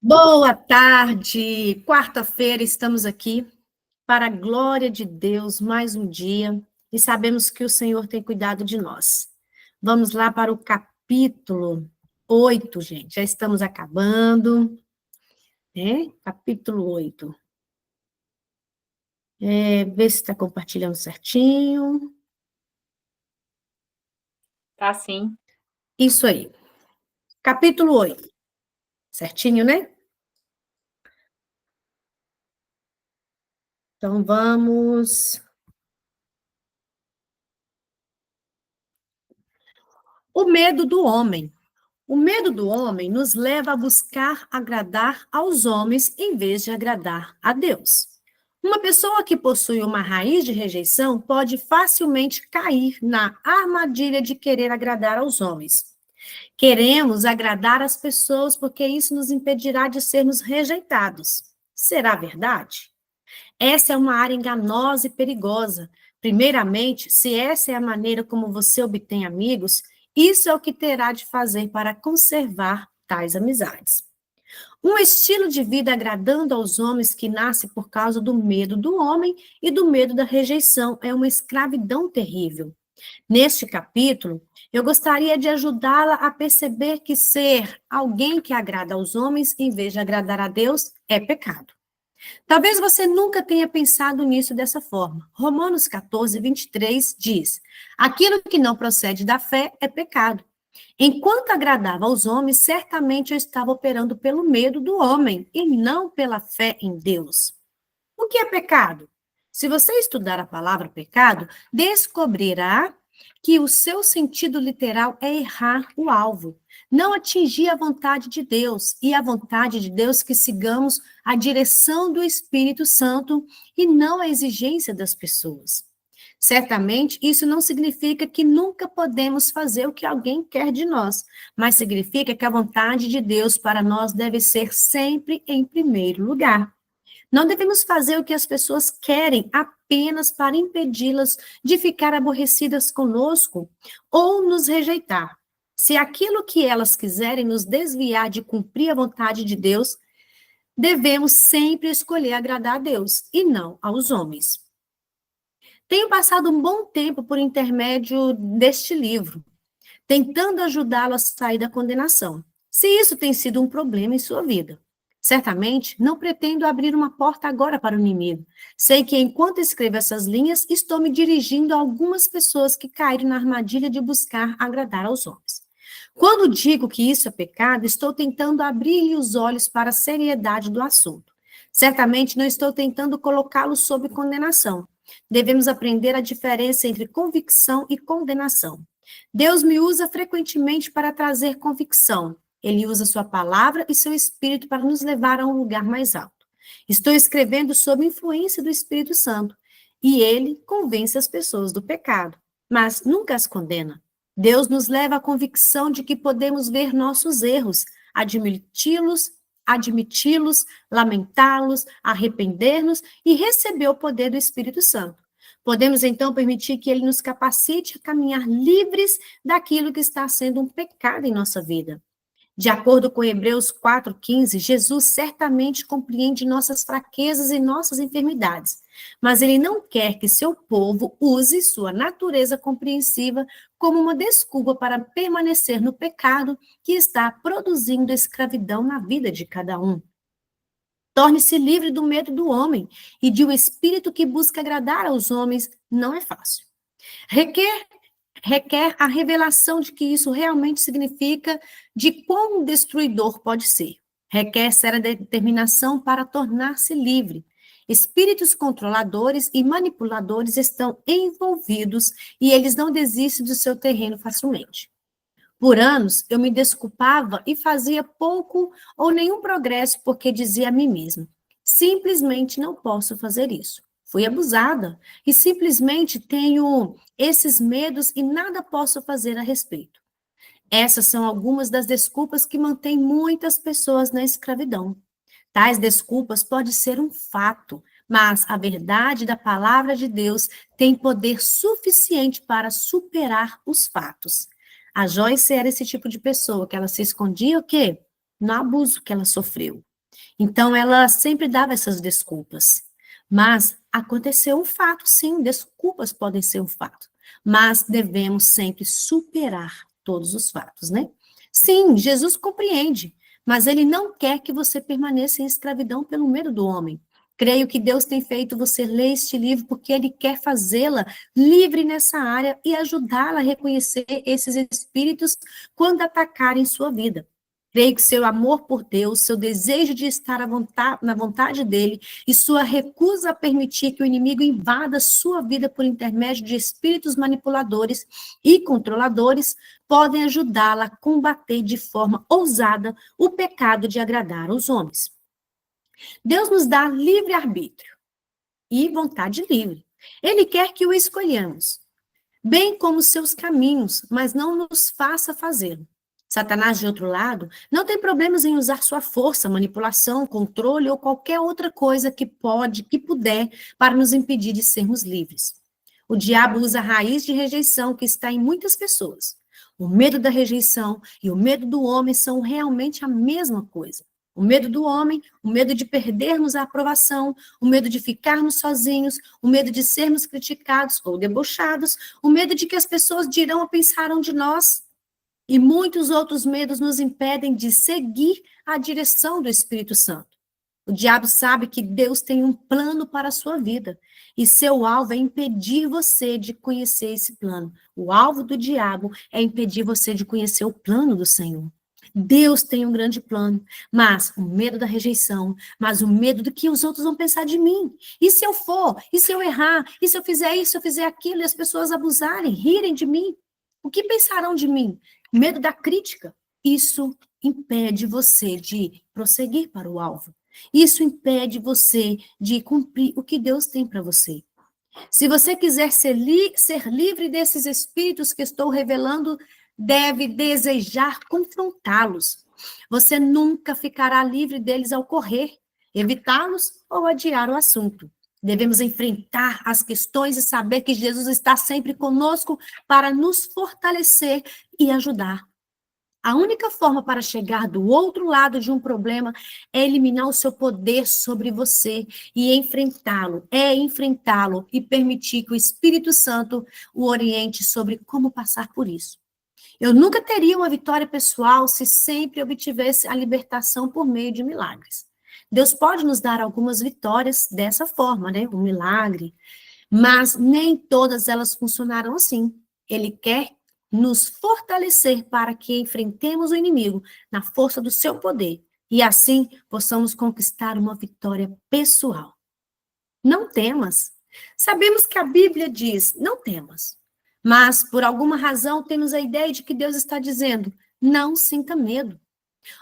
Boa tarde! Quarta-feira estamos aqui para a glória de Deus, mais um dia, e sabemos que o Senhor tem cuidado de nós. Vamos lá para o capítulo 8, gente. Já estamos acabando, né? Capítulo 8. Vê se está compartilhando certinho. Tá sim. Isso aí. Capítulo 8. Certinho, né? Então vamos. O medo do homem. O medo do homem nos leva a buscar agradar aos homens em vez de agradar a Deus. Uma pessoa que possui uma raiz de rejeição pode facilmente cair na armadilha de querer agradar aos homens. Queremos agradar as pessoas porque isso nos impedirá de sermos rejeitados. Será verdade? Essa é uma área enganosa e perigosa. Primeiramente, se essa é a maneira como você obtém amigos, isso é o que terá de fazer para conservar tais amizades. Um estilo de vida agradando aos homens que nasce por causa do medo do homem e do medo da rejeição é uma escravidão terrível. Neste capítulo, eu gostaria de ajudá-la a perceber que ser alguém que agrada aos homens em vez de agradar a Deus é pecado. Talvez você nunca tenha pensado nisso dessa forma. Romanos 14, 23 diz: aquilo que não procede da fé é pecado. Enquanto agradava aos homens, certamente eu estava operando pelo medo do homem e não pela fé em Deus. O que é pecado? Se você estudar a palavra pecado, descobrirá que o seu sentido literal é errar o alvo, não atingir a vontade de Deus, e a vontade de Deus que sigamos a direção do Espírito Santo e não a exigência das pessoas. Certamente, isso não significa que nunca podemos fazer o que alguém quer de nós, mas significa que a vontade de Deus para nós deve ser sempre em primeiro lugar. Não devemos fazer o que as pessoas querem apenas para impedi-las de ficar aborrecidas conosco ou nos rejeitar. Se aquilo que elas quiserem nos desviar de cumprir a vontade de Deus, devemos sempre escolher agradar a Deus e não aos homens. Tenho passado um bom tempo por intermédio deste livro, tentando ajudá-lo a sair da condenação. Se isso tem sido um problema em sua vida. Certamente, não pretendo abrir uma porta agora para o inimigo. Sei que enquanto escrevo essas linhas, estou me dirigindo a algumas pessoas que caíram na armadilha de buscar agradar aos homens. Quando digo que isso é pecado, estou tentando abrir-lhe os olhos para a seriedade do assunto. Certamente não estou tentando colocá-lo sob condenação. Devemos aprender a diferença entre convicção e condenação. Deus me usa frequentemente para trazer convicção. Ele usa sua palavra e seu espírito para nos levar a um lugar mais alto. Estou escrevendo sob influência do Espírito Santo e ele convence as pessoas do pecado, mas nunca as condena. Deus nos leva à convicção de que podemos ver nossos erros, admiti-los, lamentá-los, arrepender-nos e receber o poder do Espírito Santo. Podemos então permitir que ele nos capacite a caminhar livres daquilo que está sendo um pecado em nossa vida. De acordo com Hebreus 4,15, Jesus certamente compreende nossas fraquezas e nossas enfermidades, mas ele não quer que seu povo use sua natureza compreensiva como uma desculpa para permanecer no pecado que está produzindo escravidão na vida de cada um. Torne-se livre do medo do homem e de um espírito que busca agradar aos homens não é fácil. Requer a revelação de que isso realmente significa, de quão destruidor pode ser. Requer séria determinação para tornar-se livre. Espíritos controladores e manipuladores estão envolvidos e eles não desistem do seu terreno facilmente. Por anos, eu me desculpava e fazia pouco ou nenhum progresso porque dizia a mim mesma: simplesmente não posso fazer isso. Fui abusada e simplesmente tenho esses medos e nada posso fazer a respeito. Essas são algumas das desculpas que mantêm muitas pessoas na escravidão. Tais desculpas podem ser um fato, mas a verdade da palavra de Deus tem poder suficiente para superar os fatos. A Joyce era esse tipo de pessoa, que ela se escondia o quê? No abuso que ela sofreu. Então, ela sempre dava essas desculpas. Mas aconteceu um fato, sim, desculpas podem ser um fato. Mas devemos sempre superar todos os fatos, né? Sim, Jesus compreende, mas ele não quer que você permaneça em escravidão pelo medo do homem. Creio que Deus tem feito você ler este livro porque ele quer fazê-la livre nessa área e ajudá-la a reconhecer esses espíritos quando atacarem sua vida. Creio que seu amor por Deus, seu desejo de estar na vontade dele e sua recusa a permitir que o inimigo invada sua vida por intermédio de espíritos manipuladores e controladores podem ajudá-la a combater de forma ousada o pecado de agradar aos homens. Deus nos dá livre-arbítrio e vontade livre. Ele quer que o escolhamos, bem como seus caminhos, mas não nos faça fazê-lo. Satanás, de outro lado, não tem problemas em usar sua força, manipulação, controle ou qualquer outra coisa que puder, para nos impedir de sermos livres. O diabo usa a raiz de rejeição que está em muitas pessoas. O medo da rejeição e o medo do homem são realmente a mesma coisa. O medo do homem, o medo de perdermos a aprovação, o medo de ficarmos sozinhos, o medo de sermos criticados ou debochados, o medo de que as pessoas dirão ou pensarão de nós. E muitos outros medos nos impedem de seguir a direção do Espírito Santo. O diabo sabe que Deus tem um plano para a sua vida, e seu alvo é impedir você de conhecer esse plano. O alvo do diabo é impedir você de conhecer o plano do Senhor. Deus tem um grande plano, mas o medo da rejeição, mas o medo do que os outros vão pensar de mim. E se eu for? E se eu errar? E se eu fizer isso, se eu fizer aquilo, e as pessoas abusarem, rirem de mim? O que pensarão de mim? Medo da crítica. Isso impede você de prosseguir para o alvo. Isso impede você de cumprir o que Deus tem para você. Se você quiser ser livre desses espíritos que estou revelando, deve desejar confrontá-los. Você nunca ficará livre deles ao correr, evitá-los ou adiar o assunto. Devemos enfrentar as questões e saber que Jesus está sempre conosco para nos fortalecer e ajudar. A única forma para chegar do outro lado de um problema é eliminar o seu poder sobre você e enfrentá-lo e permitir que o Espírito Santo o oriente sobre como passar por isso. Eu nunca teria uma vitória pessoal se sempre obtivesse a libertação por meio de milagres. Deus pode nos dar algumas vitórias dessa forma, né? Um milagre, mas nem todas elas funcionaram assim. Ele quer nos fortalecer para que enfrentemos o inimigo na força do seu poder e assim possamos conquistar uma vitória pessoal. Não temas. Sabemos que a Bíblia diz, não temas. Mas, por alguma razão, temos a ideia de que Deus está dizendo, não sinta medo.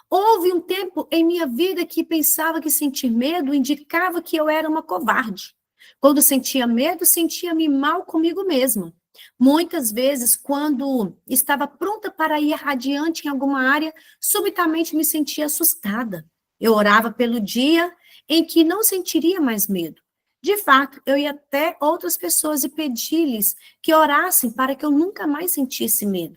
Houve um tempo em minha vida que pensava que sentir medo indicava que eu era uma covarde. Quando sentia medo, sentia-me mal comigo mesma. Muitas vezes, quando estava pronta para ir adiante em alguma área, subitamente me sentia assustada. Eu orava pelo dia em que não sentiria mais medo. De fato, eu ia até outras pessoas e pedi-lhes que orassem para que eu nunca mais sentisse medo.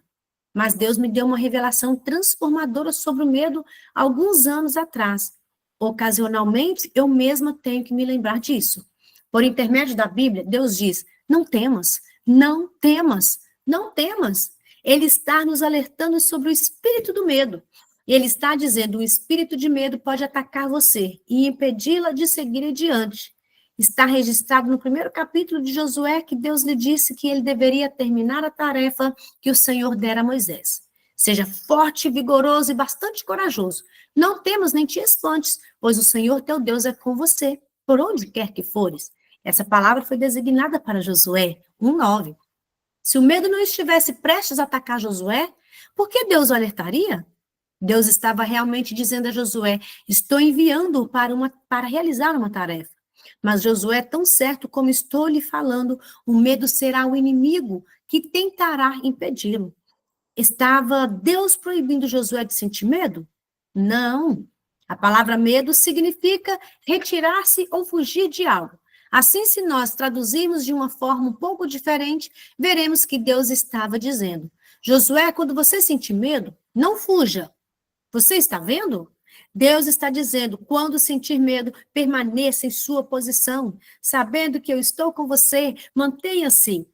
Mas Deus me deu uma revelação transformadora sobre o medo alguns anos atrás. Ocasionalmente, eu mesma tenho que me lembrar disso. Por intermédio da Bíblia, Deus diz, não temas, não temas, não temas. Ele está nos alertando sobre o espírito do medo. Ele está dizendo, o espírito de medo pode atacar você e impedi-la de seguir adiante. Está registrado no primeiro capítulo de Josué que Deus lhe disse que ele deveria terminar a tarefa que o Senhor dera a Moisés. Seja forte, vigoroso e bastante corajoso. Não temas nem te espantes, pois o Senhor teu Deus é com você, por onde quer que fores. Essa palavra foi designada para Josué 1:9. Se o medo não estivesse prestes a atacar Josué, por que Deus o alertaria? Deus estava realmente dizendo a Josué, estou enviando-o para realizar uma tarefa. Mas Josué, tão certo como estou lhe falando, o medo será o inimigo que tentará impedi-lo. Estava Deus proibindo Josué de sentir medo? Não. A palavra medo significa retirar-se ou fugir de algo. Assim, se nós traduzirmos de uma forma um pouco diferente, veremos que Deus estava dizendo, Josué, quando você sentir medo, não fuja. Você está vendo? Deus está dizendo, quando sentir medo, permaneça em sua posição, sabendo que eu estou com você, mantenha-se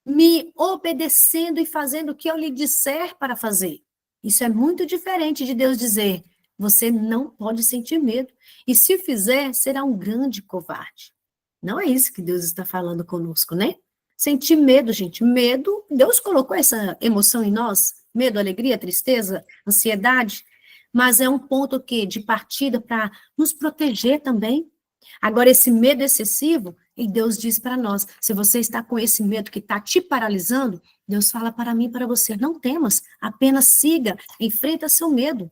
me obedecendo e fazendo o que eu lhe disser para fazer. Isso é muito diferente de Deus dizer, você não pode sentir medo, e se fizer, será um grande covarde. Não é isso que Deus está falando conosco, né? Sentir medo, gente, medo, Deus colocou essa emoção em nós, medo, alegria, tristeza, ansiedade, mas é um ponto que de partida para nos proteger também. Agora, esse medo excessivo, e Deus diz para nós, se você está com esse medo que está te paralisando, Deus fala para mim e para você, não temas, apenas siga, enfrenta seu medo.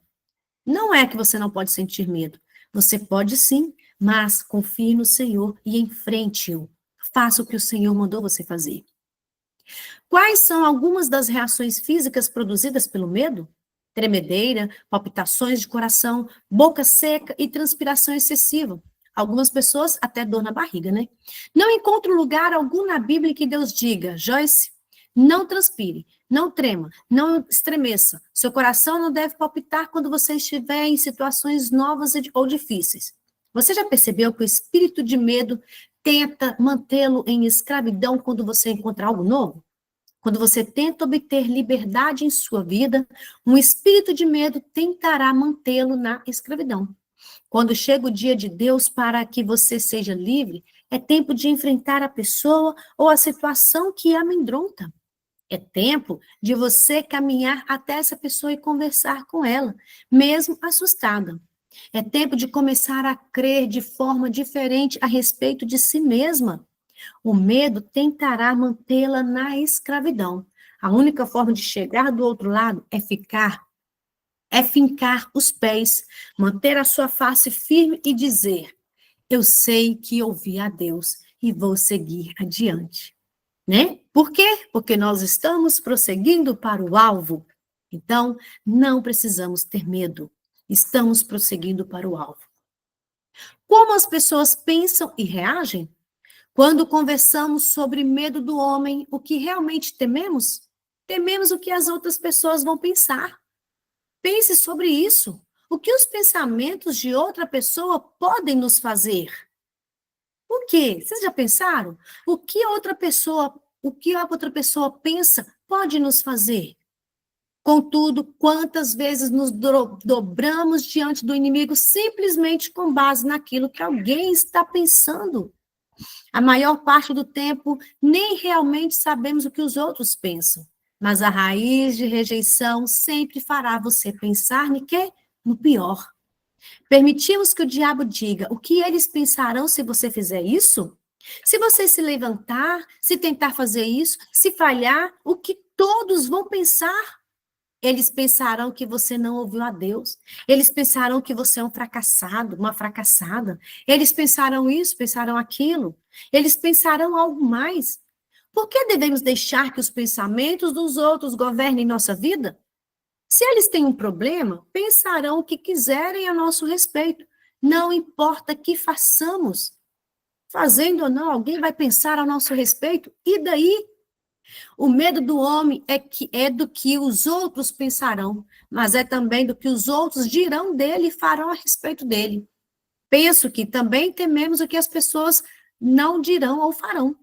Não é que você não pode sentir medo, você pode sim, mas confie no Senhor e enfrente-o. Faça o que o Senhor mandou você fazer. Quais são algumas das reações físicas produzidas pelo medo? Tremedeira, palpitações de coração, boca seca e transpiração excessiva. Algumas pessoas até dor na barriga, né? Não encontro lugar algum na Bíblia que Deus diga, Joyce, não transpire, não trema, não estremeça. Seu coração não deve palpitar quando você estiver em situações novas ou difíceis. Você já percebeu que o espírito de medo tenta mantê-lo em escravidão quando você encontra algo novo? Quando você tenta obter liberdade em sua vida, um espírito de medo tentará mantê-lo na escravidão. Quando chega o dia de Deus para que você seja livre, é tempo de enfrentar a pessoa ou a situação que a amedronta. É tempo de você caminhar até essa pessoa e conversar com ela, mesmo assustada. É tempo de começar a crer de forma diferente a respeito de si mesma. O medo tentará mantê-la na escravidão. A única forma de chegar do outro lado é fincar os pés, manter a sua face firme e dizer: eu sei que ouvi a Deus e vou seguir adiante. Né? Por quê? Porque nós estamos prosseguindo para o alvo. Então, não precisamos ter medo. Estamos prosseguindo para o alvo. Como as pessoas pensam e reagem? Quando conversamos sobre medo do homem, o que realmente tememos? Tememos o que as outras pessoas vão pensar. Pense sobre isso. O que os pensamentos de outra pessoa podem nos fazer? O quê? Vocês já pensaram? O que a outra pessoa pensa pode nos fazer? Contudo, quantas vezes nos dobramos diante do inimigo simplesmente com base naquilo que alguém está pensando? A maior parte do tempo, nem realmente sabemos o que os outros pensam. Mas a raiz de rejeição sempre fará você pensar no quê? No pior. Permitimos que o diabo diga o que eles pensarão se você fizer isso? Se você se levantar, se tentar fazer isso, se falhar, o que todos vão pensar? Eles pensarão que você não ouviu a Deus. Eles pensarão que você é um fracassado, uma fracassada. Eles pensarão isso, pensarão aquilo. Eles pensarão algo mais. Por que devemos deixar que os pensamentos dos outros governem nossa vida? Se eles têm um problema, pensarão o que quiserem a nosso respeito. Não importa que façamos. Fazendo ou não, alguém vai pensar a nosso respeito. E daí? O medo do homem é do que os outros pensarão, mas é também do que os outros dirão dele e farão a respeito dele. Penso que também tememos o que as pessoas não dirão ou farão.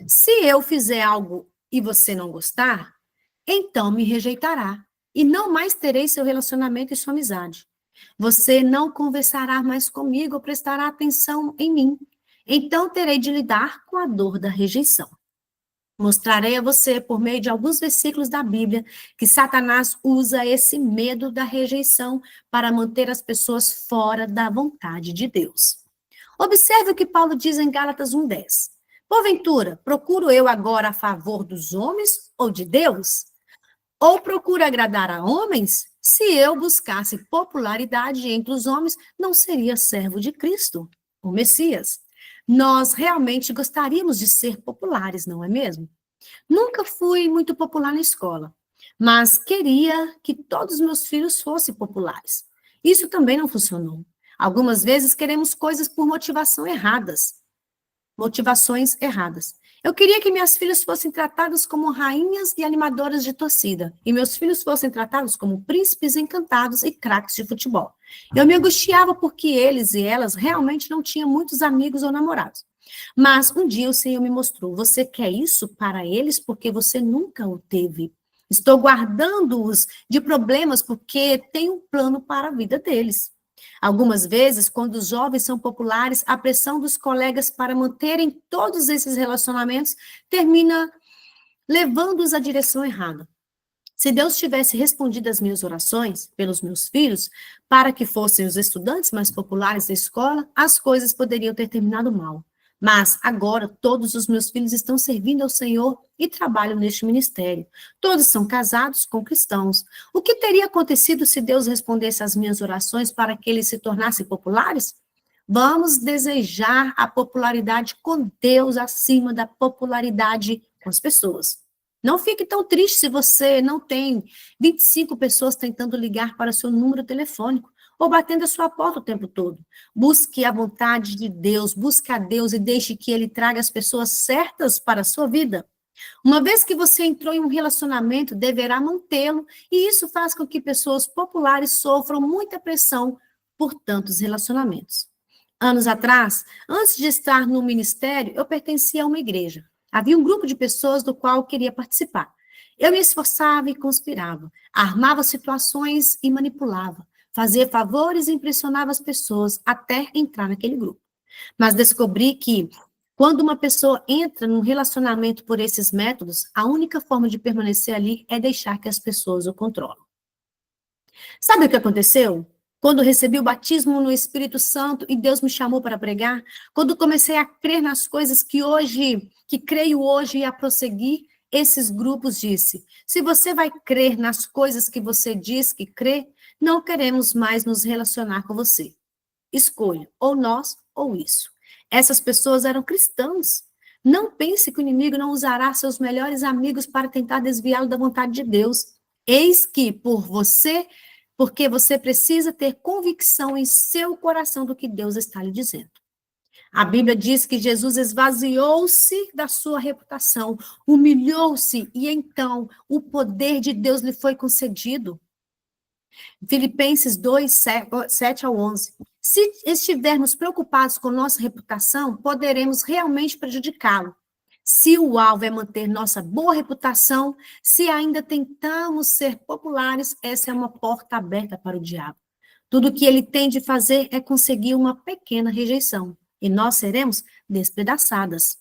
Se eu fizer algo e você não gostar, então me rejeitará e não mais terei seu relacionamento e sua amizade. Você não conversará mais comigo ou prestará atenção em mim. Então terei de lidar com a dor da rejeição. Mostrarei a você, por meio de alguns versículos da Bíblia, que Satanás usa esse medo da rejeição para manter as pessoas fora da vontade de Deus. Observe o que Paulo diz em Gálatas 1:10. Porventura, procuro eu agora a favor dos homens ou de Deus? Ou procuro agradar a homens? Se eu buscasse popularidade entre os homens, não seria servo de Cristo, o Messias. Nós realmente gostaríamos de ser populares, não é mesmo? Nunca fui muito popular na escola, mas queria que todos os meus filhos fossem populares. Isso também não funcionou. Algumas vezes queremos coisas por motivações erradas. Eu queria que minhas filhas fossem tratadas como rainhas e animadoras de torcida, e meus filhos fossem tratados como príncipes encantados e craques de futebol. Eu me angustiava porque eles e elas realmente não tinham muitos amigos ou namorados. Mas um dia o Senhor me mostrou: você quer isso para eles porque você nunca o teve. Estou guardando-os de problemas porque tenho um plano para a vida deles. Algumas vezes, quando os jovens são populares, a pressão dos colegas para manterem todos esses relacionamentos termina levando-os à direção errada. Se Deus tivesse respondido às minhas orações pelos meus filhos, para que fossem os estudantes mais populares da escola, as coisas poderiam ter terminado mal. Mas agora todos os meus filhos estão servindo ao Senhor e trabalham neste ministério. Todos são casados com cristãos. O que teria acontecido se Deus respondesse às minhas orações para que eles se tornassem populares? Vamos desejar a popularidade com Deus acima da popularidade com as pessoas. Não fique tão triste se você não tem 25 pessoas tentando ligar para o seu número telefônico ou batendo a sua porta o tempo todo. Busque a vontade de Deus, busque a Deus e deixe que Ele traga as pessoas certas para a sua vida. Uma vez que você entrou em um relacionamento, deverá mantê-lo, e isso faz com que pessoas populares sofram muita pressão por tantos relacionamentos. Anos atrás, antes de estar no ministério, eu pertencia a uma igreja. Havia um grupo de pessoas do qual eu queria participar. Eu me esforçava e conspirava, armava situações e manipulava, fazia favores e impressionava as pessoas até entrar naquele grupo. Mas descobri que, quando uma pessoa entra num relacionamento por esses métodos, a única forma de permanecer ali é deixar que as pessoas o controlam. Sabe o que aconteceu? Quando recebi o batismo no Espírito Santo e Deus me chamou para pregar, quando comecei a crer nas coisas que creio hoje e a prosseguir, esses grupos disse: se você vai crer nas coisas que você diz que crê, não queremos mais nos relacionar com você. Escolha, ou nós ou isso. Essas pessoas eram cristãos. Não pense que o inimigo não usará seus melhores amigos para tentar desviá-lo da vontade de Deus. Eis que, porque você precisa ter convicção em seu coração do que Deus está lhe dizendo. A Bíblia diz que Jesus esvaziou-se da sua reputação, humilhou-se e então o poder de Deus lhe foi concedido. Filipenses 2, 7 ao 11. Se estivermos preocupados com nossa reputação, poderemos realmente prejudicá-lo. Se o alvo é manter nossa boa reputação, se ainda tentamos ser populares, essa é uma porta aberta para o diabo. Tudo o que ele tem de fazer é conseguir uma pequena rejeição, e nós seremos despedaçadas.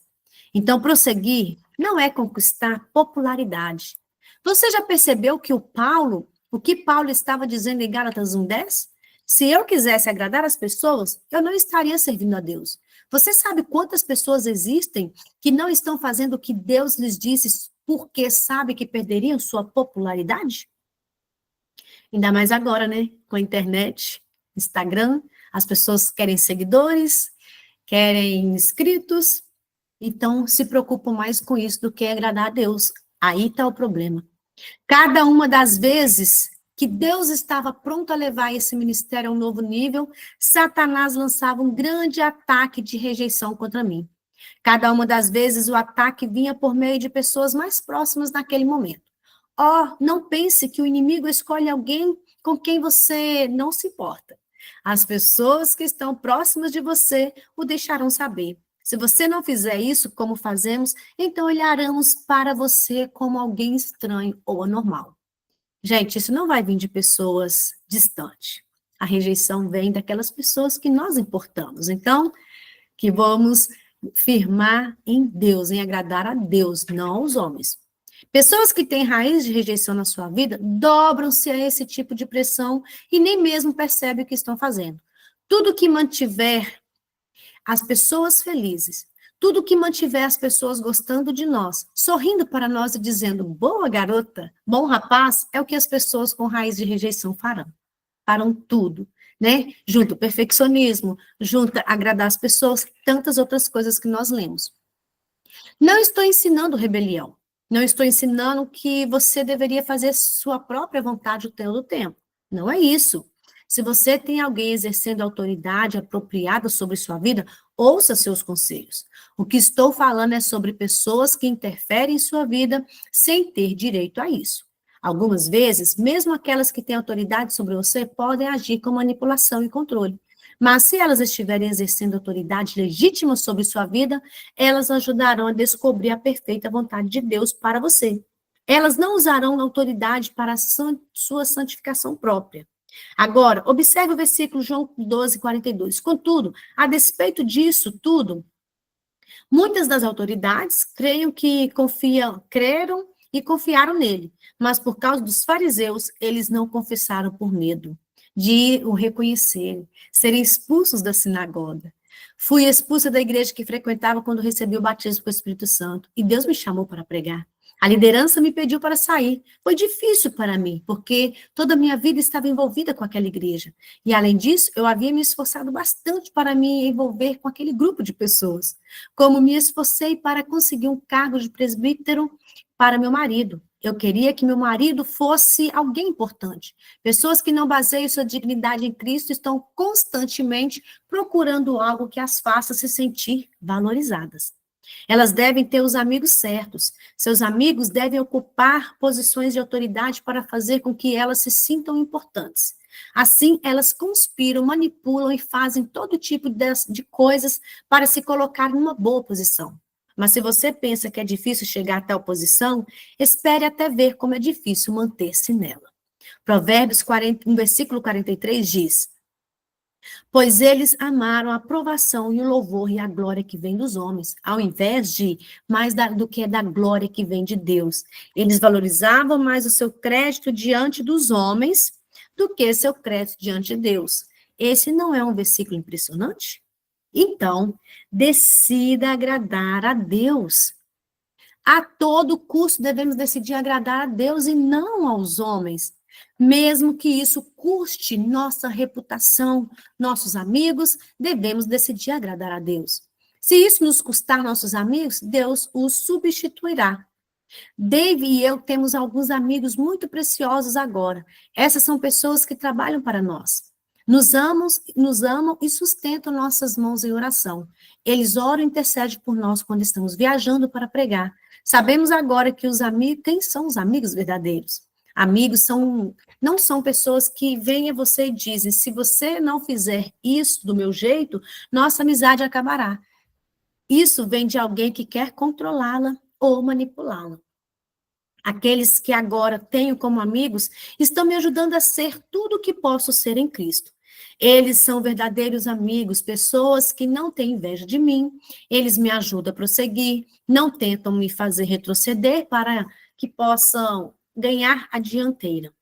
Então, prosseguir não é conquistar popularidade. Você já percebeu que o que Paulo estava dizendo em Gálatas 1:10? Se eu quisesse agradar as pessoas, eu não estaria servindo a Deus. Você sabe quantas pessoas existem que não estão fazendo o que Deus lhes disse porque sabe que perderiam sua popularidade? Ainda mais agora, né? Com a internet, Instagram, as pessoas querem seguidores, querem inscritos, então se preocupam mais com isso do que agradar a Deus. Aí está o problema. Cada uma das vezes que Deus estava pronto a levar esse ministério a um novo nível, Satanás lançava um grande ataque de rejeição contra mim. Cada uma das vezes o ataque vinha por meio de pessoas mais próximas naquele momento. Oh, não pense que o inimigo escolhe alguém com quem você não se importa. As pessoas que estão próximas de você o deixarão saber. Se você não fizer isso como fazemos, então olharemos para você como alguém estranho ou anormal. Gente, isso não vai vir de pessoas distantes. A rejeição vem daquelas pessoas que nós importamos. Então, que vamos firmar em Deus, em agradar a Deus, não aos homens. Pessoas que têm raiz de rejeição na sua vida dobram-se a esse tipo de pressão e nem mesmo percebem o que estão fazendo. Tudo que mantiver as pessoas felizes, tudo que mantiver as pessoas gostando de nós, sorrindo para nós e dizendo, boa garota, bom rapaz, é o que as pessoas com raiz de rejeição farão. Farão tudo, né? Junto ao perfeccionismo, junto a agradar as pessoas, tantas outras coisas que nós lemos. Não estou ensinando rebelião. Não estou ensinando que você deveria fazer sua própria vontade o todo o tempo. Não é isso. Se você tem alguém exercendo autoridade apropriada sobre sua vida, ouça seus conselhos. O que estou falando é sobre pessoas que interferem em sua vida sem ter direito a isso. Algumas vezes, mesmo aquelas que têm autoridade sobre você podem agir com manipulação e controle. Mas se elas estiverem exercendo autoridade legítima sobre sua vida, elas ajudarão a descobrir a perfeita vontade de Deus para você. Elas não usarão a autoridade para a sua santificação própria. Agora, observe o versículo João 12, 42. Contudo, a despeito disso tudo, muitas das autoridades creram e confiaram nele, mas por causa dos fariseus, eles não confessaram por medo de o reconhecerem, serem expulsos da sinagoga. Fui expulsa da igreja que frequentava quando recebi o batismo com o Espírito Santo, e Deus me chamou para pregar. A liderança me pediu para sair. Foi difícil para mim, porque toda a minha vida estava envolvida com aquela igreja. E, além disso, eu havia me esforçado bastante para me envolver com aquele grupo de pessoas. Como me esforcei para conseguir um cargo de presbítero para meu marido. Eu queria que meu marido fosse alguém importante. Pessoas que não baseiam sua dignidade em Cristo estão constantemente procurando algo que as faça se sentir valorizadas. Elas devem ter os amigos certos. Seus amigos devem ocupar posições de autoridade para fazer com que elas se sintam importantes. Assim, elas conspiram, manipulam e fazem todo tipo de coisas para se colocar numa boa posição. Mas se você pensa que é difícil chegar a tal posição, espere até ver como é difícil manter-se nela. Provérbios 40, no versículo 43 diz: pois eles amaram a aprovação e o louvor e a glória que vem dos homens, ao invés de do que da glória que vem de Deus. Eles valorizavam mais o seu crédito diante dos homens do que seu crédito diante de Deus. Esse não é um versículo impressionante? Então, decida agradar a Deus. A todo custo devemos decidir agradar a Deus e não aos homens, mesmo que isso custe nossa reputação, nossos amigos, devemos decidir agradar a Deus. Se isso nos custar nossos amigos, Deus os substituirá. Dave e eu temos alguns amigos muito preciosos agora. Essas são pessoas que trabalham para nós. Nos amam e sustentam nossas mãos em oração. Eles oram e intercedem por nós quando estamos viajando para pregar. Sabemos agora que quem são os amigos verdadeiros? Amigos não são pessoas que vêm a você e dizem, se você não fizer isso do meu jeito, nossa amizade acabará. Isso vem de alguém que quer controlá-la ou manipulá-la. Aqueles que agora tenho como amigos estão me ajudando a ser tudo o que posso ser em Cristo. Eles são verdadeiros amigos, pessoas que não têm inveja de mim, eles me ajudam a prosseguir, não tentam me fazer retroceder para que possam ganhar a dianteira.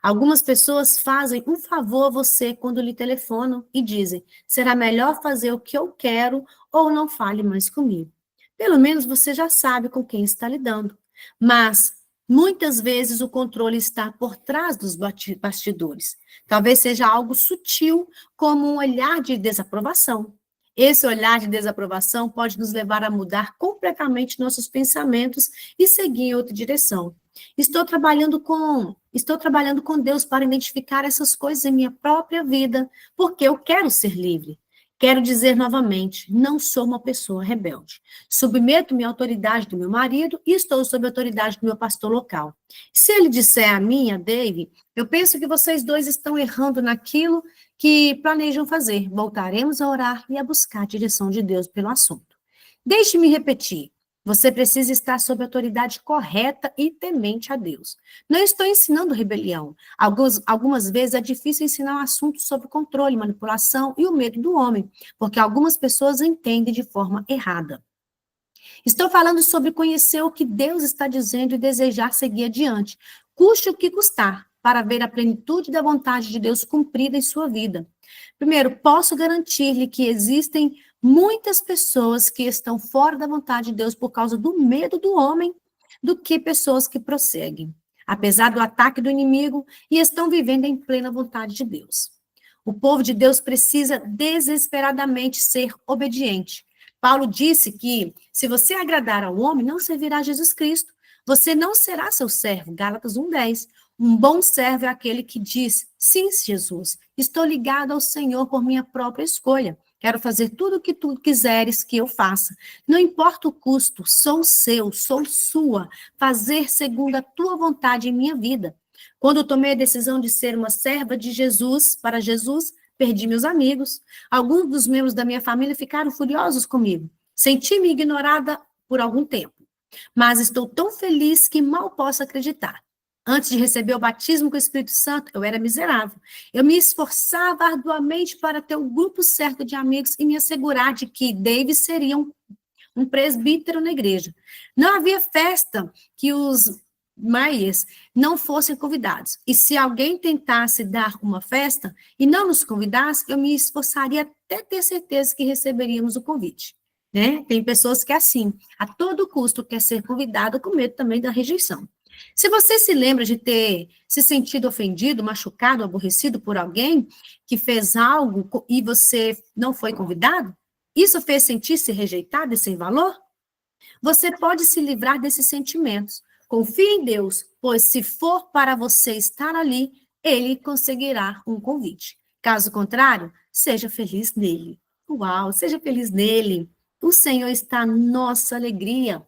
Algumas pessoas fazem um favor a você quando lhe telefonam e dizem, será melhor fazer o que eu quero ou não fale mais comigo. Pelo menos você já sabe com quem está lidando. Mas, muitas vezes, o controle está por trás dos bastidores. Talvez seja algo sutil, como um olhar de desaprovação. Esse olhar de desaprovação pode nos levar a mudar completamente nossos pensamentos e seguir em outra direção. Estou trabalhando com Deus para identificar essas coisas em minha própria vida, porque eu quero ser livre. Quero dizer novamente, não sou uma pessoa rebelde. Submeto-me à autoridade do meu marido e estou sob a autoridade do meu pastor local. Se ele disser a mim, a Dave, eu penso que vocês dois estão errando naquilo que planejam fazer. Voltaremos a orar e a buscar a direção de Deus pelo assunto. Deixe-me repetir. Você precisa estar sob a autoridade correta e temente a Deus. Não estou ensinando rebelião. Algumas vezes é difícil ensinar um assunto sobre controle, manipulação e o medo do homem, porque algumas pessoas entendem de forma errada. Estou falando sobre conhecer o que Deus está dizendo e desejar seguir adiante, custe o que custar, para ver a plenitude da vontade de Deus cumprida em sua vida. Primeiro, posso garantir-lhe que existem muitas pessoas que estão fora da vontade de Deus por causa do medo do homem, do que pessoas que prosseguem, apesar do ataque do inimigo, e estão vivendo em plena vontade de Deus. O povo de Deus precisa desesperadamente ser obediente. Paulo disse que, se você agradar ao homem, não servirá a Jesus Cristo. Você não será seu servo. Gálatas 1:10. Um bom servo é aquele que diz, sim, Jesus, estou ligado ao Senhor por minha própria escolha. Quero fazer tudo o que tu quiseres que eu faça. Não importa o custo, sou seu, sou sua. Fazer segundo a tua vontade em minha vida. Quando eu tomei a decisão de ser uma serva de Jesus, para Jesus, perdi meus amigos. Alguns dos membros da minha família ficaram furiosos comigo. Senti-me ignorada por algum tempo. Mas estou tão feliz que mal posso acreditar. Antes de receber o batismo com o Espírito Santo, eu era miserável. Eu me esforçava arduamente para ter o grupo certo de amigos e me assegurar de que David seria um presbítero na igreja. Não havia festa que os Maias não fossem convidados. E se alguém tentasse dar uma festa e não nos convidasse, eu me esforçaria até ter certeza que receberíamos o convite. Né? Tem pessoas que é assim, a todo custo quer ser convidada com medo também da rejeição. Se você se lembra de ter se sentido ofendido, machucado, aborrecido por alguém que fez algo e você não foi convidado, isso fez sentir-se rejeitado e sem valor? Você pode se livrar desses sentimentos. Confie em Deus, pois se for para você estar ali, Ele conseguirá um convite. Caso contrário, seja feliz nele. Uau, seja feliz nele. O Senhor está nossa alegria.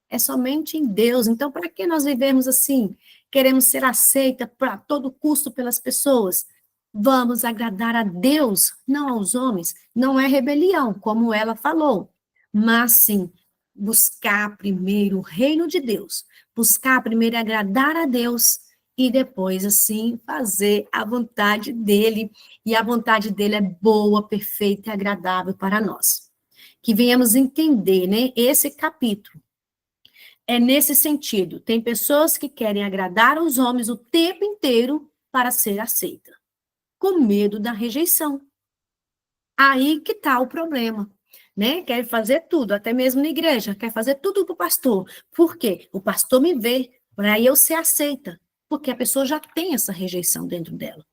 É somente em Deus. Então, para que nós vivemos assim? Queremos ser aceita para todo custo pelas pessoas. Vamos agradar a Deus, não aos homens. Não é rebelião, como ela falou, mas sim buscar primeiro o reino de Deus, buscar primeiro agradar a Deus e depois, assim, fazer a vontade dele. E a vontade dele é boa, perfeita e agradável para nós. Que venhamos entender, né, esse capítulo. É nesse sentido. Tem pessoas que querem agradar aos homens o tempo inteiro para ser aceita, com medo da rejeição. Aí que está o problema, né? Quer fazer tudo, até mesmo na igreja, quer fazer tudo para o pastor. Por quê? O pastor me vê, para eu ser aceita, porque a pessoa já tem essa rejeição dentro dela.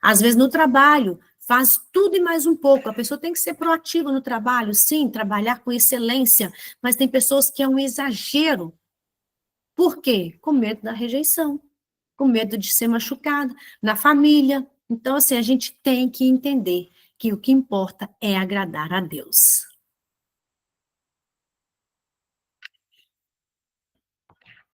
Às vezes no trabalho, faz tudo e mais um pouco. A pessoa tem que ser proativa no trabalho, sim, trabalhar com excelência, mas tem pessoas que é um exagero. Por quê? Com medo da rejeição, com medo de ser machucada na família. Então, assim, a gente tem que entender que o que importa é agradar a Deus.